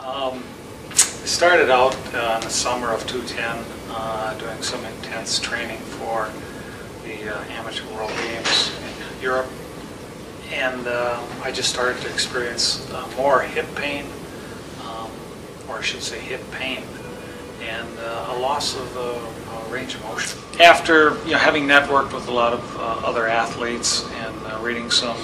I started out in the summer of 2010 doing some intense training for the Amateur World Games in Europe, and I just started to experience more hip pain, or I should say hip pain, and a loss of range of motion. After having networked with a lot of other athletes and reading some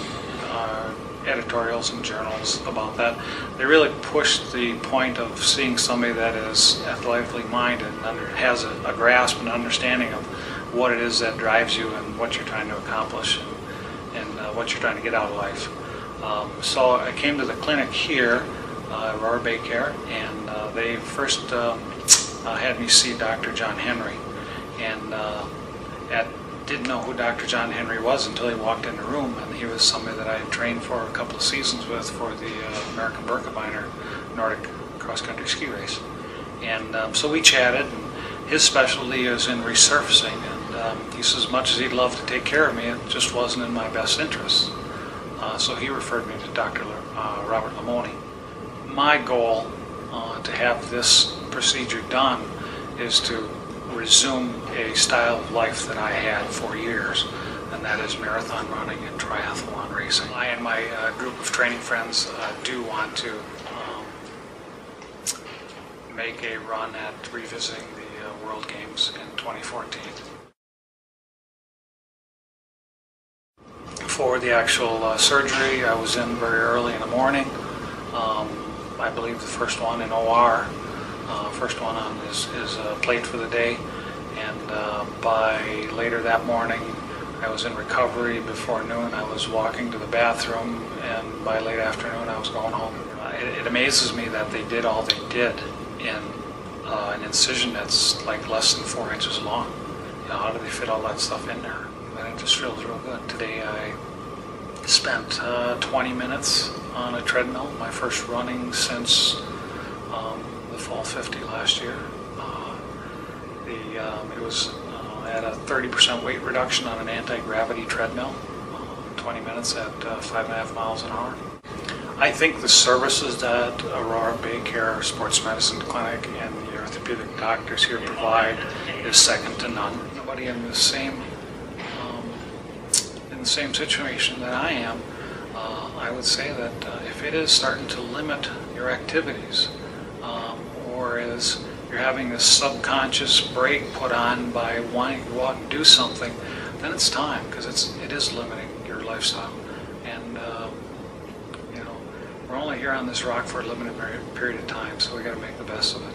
editorials and journals about that, they really pushed the point of seeing somebody that is athletically minded and has a grasp and understanding of what it is that drives you and what you're trying to accomplish and what you're trying to get out of life. So I came to the clinic here, Aurora BayCare, and they first had me see Dr. John Henry, and didn't know who Dr. John Henry was until he walked in the room, and he was somebody that I had trained for a couple of seasons with for the American Birkebeiner Nordic cross-country ski race. And so we chatted, and his specialty is in resurfacing, and he says, as much as he'd love to take care of me, it just wasn't in my best interest. So he referred me to Dr. Robert Lamoni. My goal to have this procedure done is to resume a style of life that I had for years, and that is marathon running and triathlon racing. I and my group of training friends do want to make a run at revisiting the World Games in 2014. For the actual surgery, I was in very early in the morning. I believe the first one in OR. First one on his plate for the day, and by later that morning I was in recovery. Before noon I was walking to the bathroom, and by late afternoon I was going home. It amazes me that they did all they did in an incision that's like less than 4 inches long. How do they fit all that stuff in there? But it just feels real good. Today I spent 20 minutes on a treadmill, my first running since the fall 50 last year. It was at a 30% weight reduction on an anti-gravity treadmill, 20 minutes at 5.5 miles an hour. I think the services that Aurora BayCare Sports Medicine Clinic and the orthopedic doctors here provide is second to none. Nobody in the same situation that I am, I would say that if it is starting to limit your activities, or is you're having this subconscious brake put on by wanting to go out and do something, then it's time, because it is limiting your lifestyle. And we're only here on this rock for a limited period of time, so we got to make the best of it.